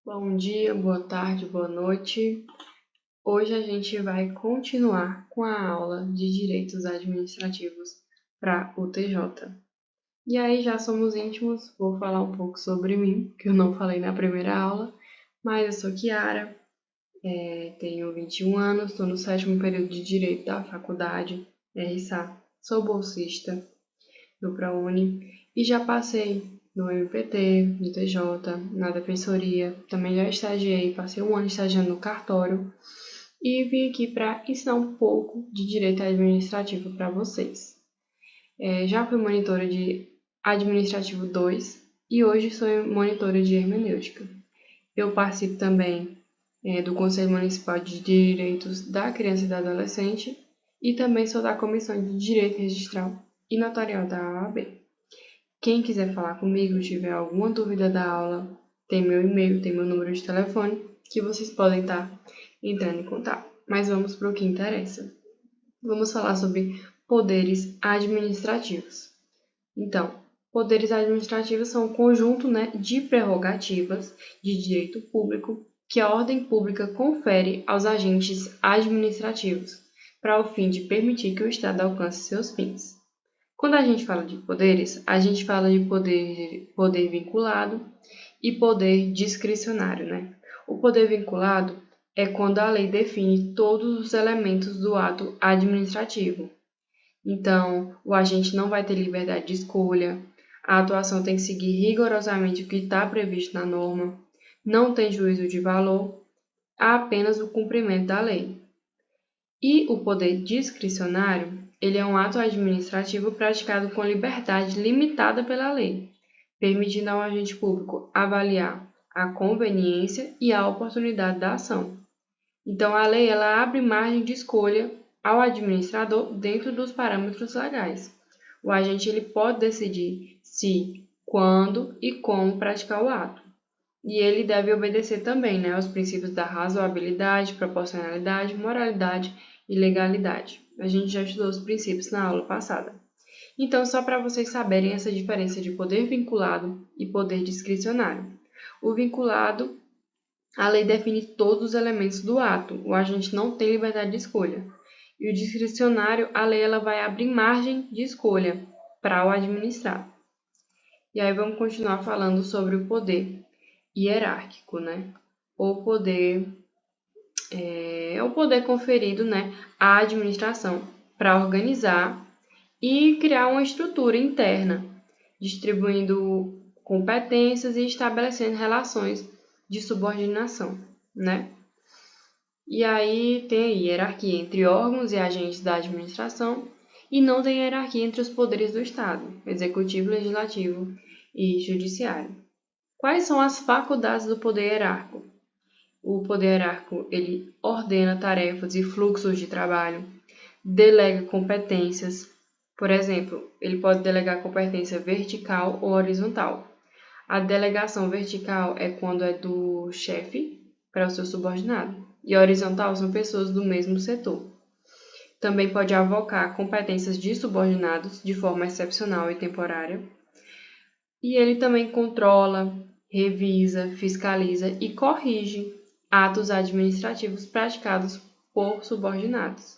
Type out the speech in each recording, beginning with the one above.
Bom dia, boa tarde, boa noite. Hoje a gente vai continuar com a aula de Direitos Administrativos para o TJ. E aí, já somos íntimos, vou falar um pouco sobre mim, que eu não falei na primeira aula, mas eu sou Kiara, tenho 21 anos, estou no 7º período de Direito da faculdade RSA, sou bolsista do ProUni e já passei no MPT, no TJ, na Defensoria, também já estagiei, passei um ano estagiando no cartório e vim aqui para ensinar um pouco de direito administrativo para vocês. Já fui monitora de Administrativo 2 e hoje sou monitora de Hermenêutica. Eu participo também do Conselho Municipal de Direitos da Criança e do Adolescente e também sou da Comissão de Direito Registral e Notarial da OAB. Quem quiser falar comigo, tiver alguma dúvida da aula, tem meu e-mail, tem meu número de telefone, que vocês podem estar entrando em contato. Mas vamos para o que interessa. Vamos falar sobre poderes administrativos. Então, poderes administrativos são um conjunto de prerrogativas de direito público que a ordem pública confere aos agentes administrativos, para o fim de permitir que o Estado alcance seus fins. Quando a gente fala de poderes, a gente fala de poder vinculado e poder discricionário, O poder vinculado é quando a lei define todos os elementos do ato administrativo. Então, o agente não vai ter liberdade de escolha, a atuação tem que seguir rigorosamente o que está previsto na norma, não tem juízo de valor, há apenas o cumprimento da lei. E o poder discricionário ele é um ato administrativo praticado com liberdade limitada pela lei, permitindo ao agente público avaliar a conveniência e a oportunidade da ação. Então, a lei ela abre margem de escolha ao administrador dentro dos parâmetros legais. O agente ele pode decidir se, quando e como praticar o ato. E ele deve obedecer também aos princípios da razoabilidade, proporcionalidade, moralidade e legalidade. A gente já estudou os princípios na aula passada. Então, só para vocês saberem essa diferença de poder vinculado e poder discricionário. O vinculado, a lei define todos os elementos do ato, o agente não tem liberdade de escolha. E o discricionário, a lei ela vai abrir margem de escolha para o administrado. E aí vamos continuar falando sobre o poder hierárquico, O poder é o poder conferido, à administração para organizar e criar uma estrutura interna, distribuindo competências e estabelecendo relações de subordinação, E aí tem a hierarquia entre órgãos e agentes da administração e não tem hierarquia entre os poderes do Estado, executivo, legislativo e judiciário. Quais são as faculdades do poder hierárquico? O poder hierárquico ele ordena tarefas e fluxos de trabalho, delega competências. Por exemplo, ele pode delegar competência vertical ou horizontal. A delegação vertical é quando é do chefe para o seu subordinado, e a horizontal são pessoas do mesmo setor. Também pode avocar competências de subordinados de forma excepcional e temporária. E ele também controla, revisa, fiscaliza e corrige atos administrativos praticados por subordinados.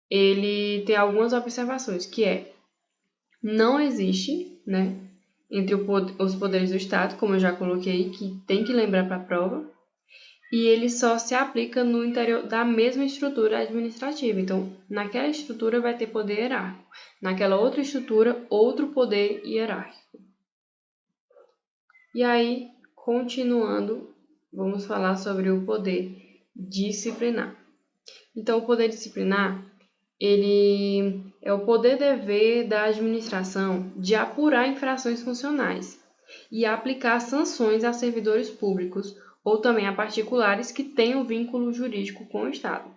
Ele tem algumas observações, que não existe, entre os poderes do Estado, como eu já coloquei, que tem que lembrar para a prova, e ele só se aplica no interior da mesma estrutura administrativa. Então, naquela estrutura vai ter poder hierárquico, naquela outra estrutura, outro poder hierárquico. E aí, continuando, vamos falar sobre o poder disciplinar. Então, o poder disciplinar, ele é o poder-dever da administração de apurar infrações funcionais e aplicar sanções a servidores públicos ou também a particulares que tenham vínculo jurídico com o Estado.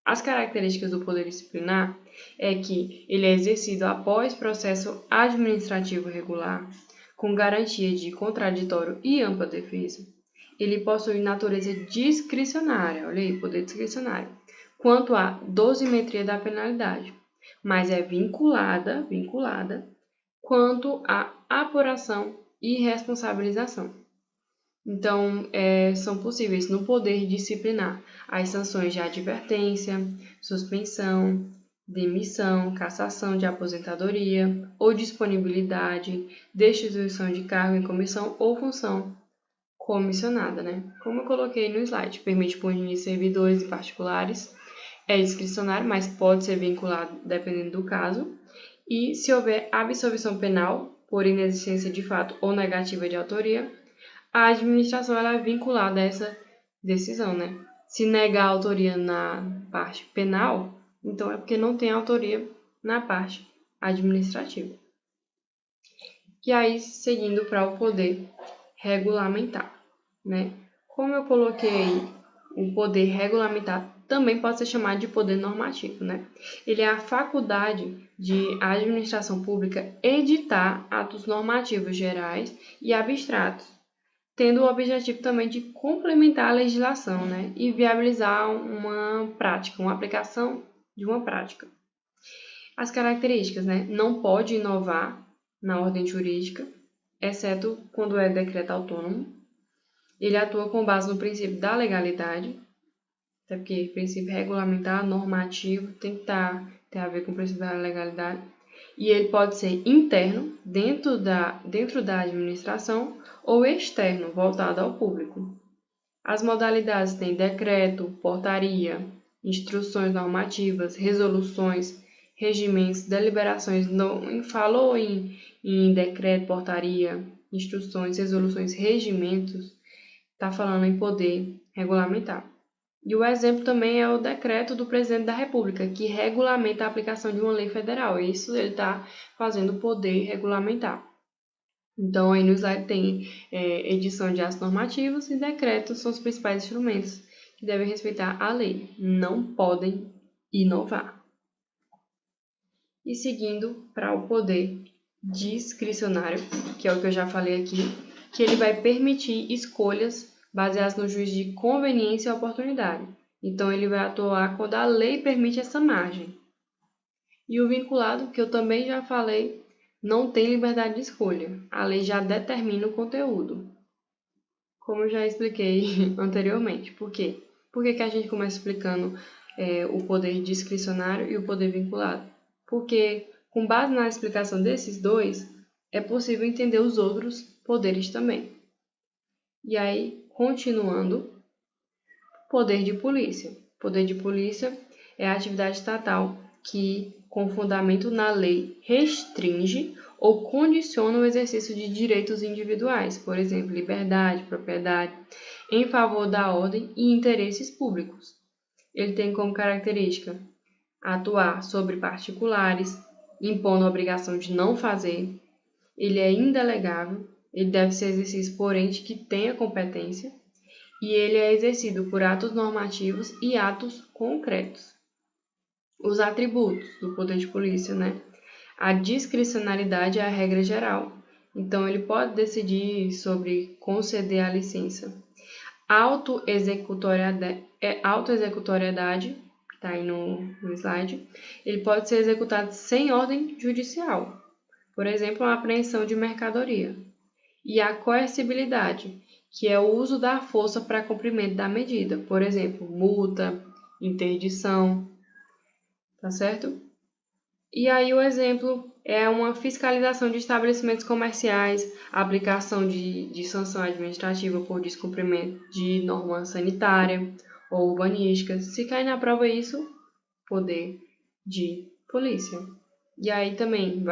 As características do poder disciplinar é que ele é exercido após processo administrativo regular, com garantia de contraditório e ampla defesa. Ele possui natureza discricionária, olha aí, poder discricionário, quanto à dosimetria da penalidade, mas é vinculada quanto à apuração e responsabilização. Então, são possíveis no poder disciplinar as sanções de advertência, suspensão, demissão, cassação de aposentadoria ou disponibilidade, destituição de cargo em comissão ou função comissionada, né? Como eu coloquei no slide, permite punir servidores e particulares, é discricionário, mas pode ser vinculado dependendo do caso. E se houver absolvição penal por inexistência de fato ou negativa de autoria, a administração ela é vinculada a essa decisão, né? Se negar a autoria na parte penal, então é porque não tem autoria na parte administrativa. E aí, seguindo para o poder regulamentar, né? Como eu coloquei aí, o poder regulamentar também pode ser chamado de poder normativo, né? Ele é a faculdade de administração pública editar atos normativos gerais e abstratos, tendo o objetivo também de complementar a legislação, né? E viabilizar uma prática, uma aplicação de uma prática. As características, né? Não pode inovar na ordem jurídica, exceto quando é decreto autônomo. Ele atua com base no princípio da legalidade, até porque princípio regulamentar, normativo, tem que ter a ver com o princípio da legalidade. E ele pode ser interno, dentro da administração, ou externo, voltado ao público. As modalidades têm decreto, portaria, instruções normativas, resoluções, regimentos, deliberações. Falou em decreto, portaria, instruções, resoluções, regimentos, está falando em poder regulamentar. E o exemplo também é o decreto do presidente da República, que regulamenta a aplicação de uma lei federal. Isso ele está fazendo o poder regulamentar. Então, aí no slide tem edição de atos normativos e decretos são os principais instrumentos que devem respeitar a lei. Não podem inovar. E seguindo para o poder discricionário, que é o que eu já falei aqui, que ele vai permitir escolhas baseadas no juízo de conveniência e oportunidade. Então, ele vai atuar quando a lei permite essa margem. E o vinculado, que eu também já falei, não tem liberdade de escolha. A lei já determina o conteúdo. Como eu já expliquei anteriormente. Por quê? Por que a gente começa explicando o poder discricionário e o poder vinculado? Porque, com base na explicação desses dois, é possível entender os outros poderes também. E aí, continuando, poder de polícia. Poder de polícia é a atividade estatal que, com fundamento na lei, restringe ou condiciona o exercício de direitos individuais, por exemplo, liberdade, propriedade, em favor da ordem e interesses públicos. Ele tem como característica atuar sobre particulares, impondo a obrigação de não fazer. Ele é indelegável, ele deve ser exercido por ente que tenha competência e ele é exercido por atos normativos e atos concretos. Os atributos do poder de polícia, né? A discricionariedade é a regra geral, então ele pode decidir sobre conceder a licença. Autoexecutoriedade, está aí no slide, ele pode ser executado sem ordem judicial, por exemplo, uma apreensão de mercadoria. E a coercibilidade, que é o uso da força para cumprimento da medida, por exemplo, multa, interdição, tá certo? E aí o exemplo é uma fiscalização de estabelecimentos comerciais, a aplicação de sanção administrativa por descumprimento de norma sanitária ou urbanística. Se cair na prova isso, poder de polícia. E aí também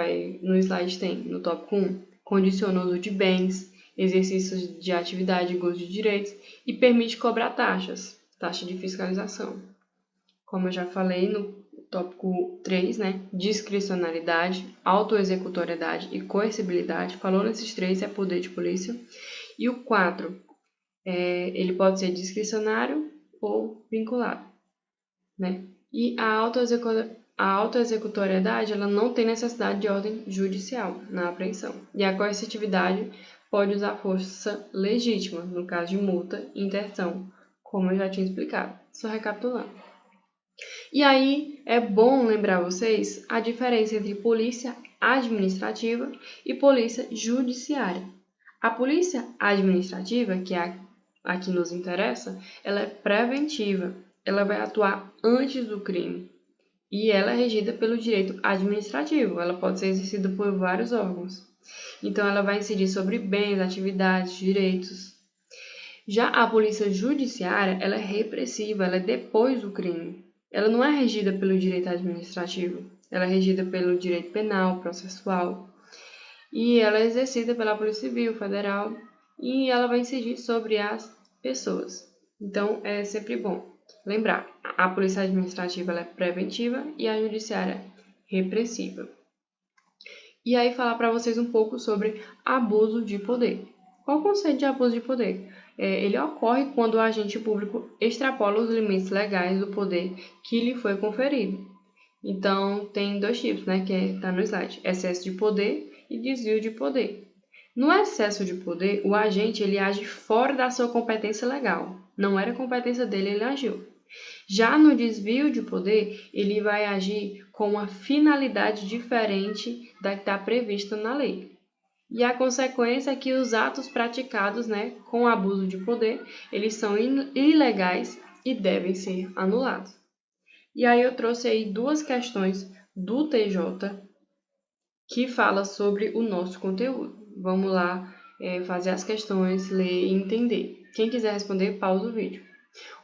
no slide tem, no tópico 1, condiciona o uso de bens, exercícios de atividade e gozo de direitos e permite cobrar taxa de fiscalização. Como eu já falei no tópico 3, né? Discricionariedade, autoexecutoriedade e coercibilidade. Falou nesses três, é poder de polícia. E o 4, ele pode ser discricionário ou vinculado, né? E a autoexecutoriedade, ela não tem necessidade de ordem judicial na apreensão. E a coercitividade pode usar força legítima, no caso de multa e interdição, como eu já tinha explicado. Só recapitulando. E aí é bom lembrar vocês a diferença entre polícia administrativa e polícia judiciária. A polícia administrativa, que é a que nos interessa, ela é preventiva. Ela vai atuar antes do crime. E ela é regida pelo direito administrativo. Ela pode ser exercida por vários órgãos. Então, ela vai incidir sobre bens, atividades, direitos. Já a polícia judiciária, ela é repressiva, ela é depois do crime. Ela não é regida pelo direito administrativo. Ela é regida pelo direito penal, processual. E ela é exercida pela Polícia Civil Federal e ela vai incidir sobre as pessoas. Então, é sempre bom lembrar, a polícia administrativa ela é preventiva e a judiciária repressiva. E aí falar para vocês um pouco sobre abuso de poder. Qual o conceito de abuso de poder? Ele ocorre quando o agente público extrapola os limites legais do poder que lhe foi conferido. Então, tem dois tipos, né, que está no slide: excesso de poder e desvio de poder. No excesso de poder, o agente ele age fora da sua competência legal. Não era competência dele, ele agiu. Já no desvio de poder, ele vai agir com uma finalidade diferente da que está prevista na lei. E a consequência é que os atos praticados, né, com abuso de poder, eles são ilegais e devem ser anulados. E aí eu trouxe aí duas questões do TJ que fala sobre o nosso conteúdo. Vamos lá fazer as questões, ler e entender. Quem quiser responder, pausa o vídeo.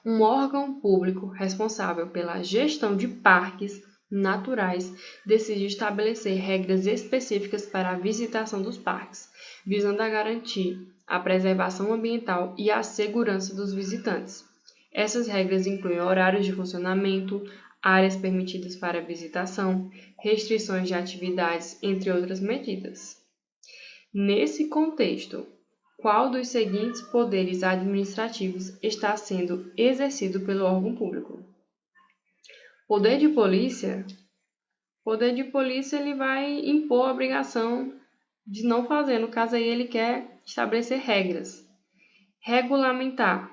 Um órgão público responsável pela gestão de parques naturais decide estabelecer regras específicas para a visitação dos parques, visando a garantir a preservação ambiental e a segurança dos visitantes. Essas regras incluem horários de funcionamento, áreas permitidas para visitação, restrições de atividades, entre outras medidas. Nesse contexto, qual dos seguintes poderes administrativos está sendo exercido pelo órgão público? Poder de polícia. Poder de polícia ele vai impor a obrigação de não fazer. No caso aí ele quer estabelecer regras. Regulamentar.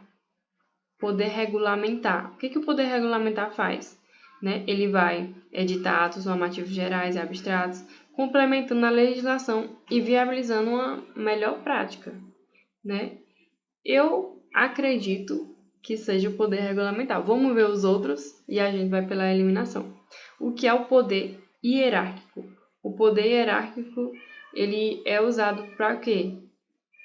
Poder regulamentar. O que o poder regulamentar faz? Ele vai editar atos normativos gerais e abstratos, complementando a legislação e viabilizando uma melhor prática. Eu acredito que seja o poder regulamentar. Vamos ver os outros e a gente vai pela eliminação. O que é o poder hierárquico? O poder hierárquico ele é usado para quê?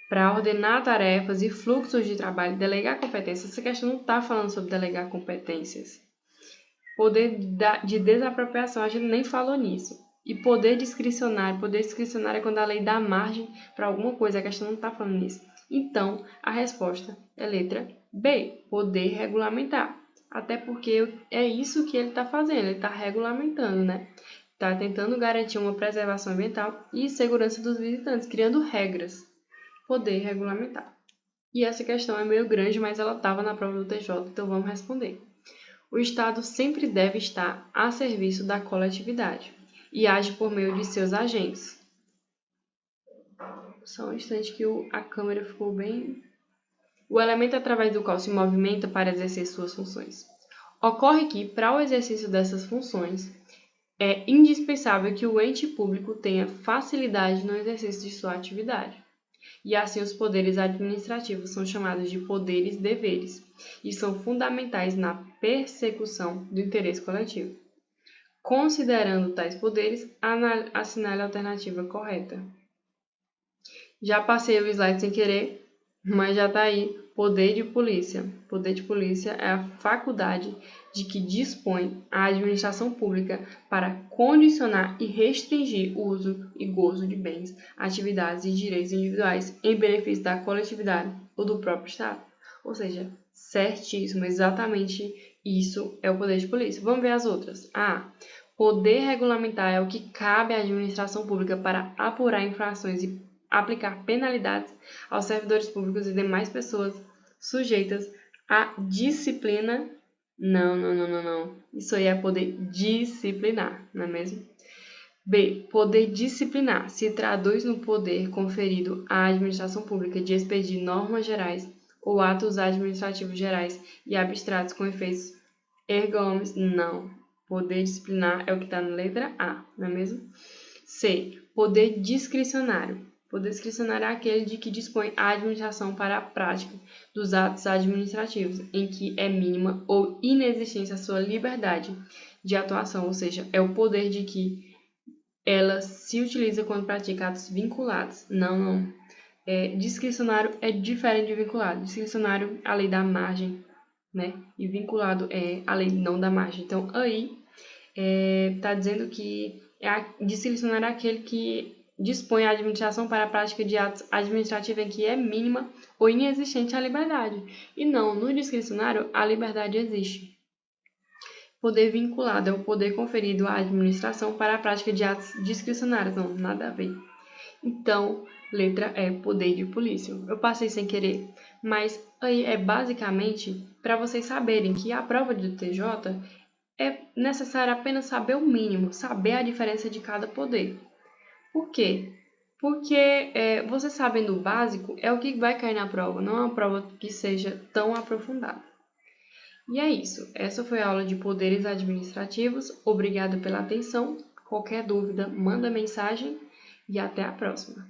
Para ordenar tarefas e fluxos de trabalho, delegar competências. Essa questão não está falando sobre delegar competências. Poder de desapropriação, a gente nem falou nisso. E poder discricionário é quando a lei dá margem para alguma coisa, a questão não está falando nisso. Então, a resposta é letra B, poder regulamentar. Até porque é isso que ele está fazendo, ele está regulamentando, Está tentando garantir uma preservação ambiental e segurança dos visitantes, criando regras. Poder regulamentar. E essa questão é meio grande, mas ela estava na prova do TJ, então vamos responder. O Estado sempre deve estar a serviço da coletividade e age por meio de seus agentes. Só um instante que a câmera ficou bem... O elemento através do qual se movimenta para exercer suas funções. Ocorre que, para o exercício dessas funções, é indispensável que o ente público tenha facilidade no exercício de sua atividade. E assim os poderes administrativos são chamados de poderes-deveres e são fundamentais na persecução do interesse coletivo. Considerando tais poderes, assinale a alternativa correta. Já passei o slide sem querer, mas já está aí. Poder de polícia. Poder de polícia é a faculdade de que dispõe a administração pública para condicionar e restringir o uso e gozo de bens, atividades e direitos individuais em benefício da coletividade ou do próprio Estado. Ou seja, certíssimo, exatamente isso é o poder de polícia. Vamos ver as outras. Poder regulamentar é o que cabe à administração pública para apurar infrações e aplicar penalidades aos servidores públicos e demais pessoas sujeitas à disciplina. Não. Isso aí é poder disciplinar, não é mesmo? B. Poder disciplinar se traduz no poder conferido à administração pública de expedir normas gerais ou atos administrativos gerais e abstratos com efeitos ergônomos. Não. Poder disciplinar é o que está na letra A, não é mesmo? C. Poder discricionário Poder discricionário é aquele de que dispõe a administração para a prática dos atos administrativos, em que é mínima ou inexistente a sua liberdade de atuação, ou seja, é o poder de que ela se utiliza quando pratica atos vinculados. Não. Discricionário é diferente de vinculado. Discricionário é a lei da margem, né? E vinculado é a lei não da margem. Então, aí está dizendo que discricionário é aquele que dispõe a administração para a prática de atos administrativos em que é mínima ou inexistente a liberdade. E não, no discricionário, a liberdade existe. Poder vinculado é o poder conferido à administração para a prática de atos discricionários. Não, nada a ver. Então, letra E, poder de polícia. Eu passei sem querer, mas aí é basicamente para vocês saberem que a prova do TJ é necessário apenas saber o mínimo, saber a diferença de cada poder. Por quê? Porque você sabendo o básico é o que vai cair na prova, não é uma prova que seja tão aprofundada. E é isso. Essa foi a aula de poderes administrativos. Obrigada pela atenção. Qualquer dúvida, manda mensagem e até a próxima.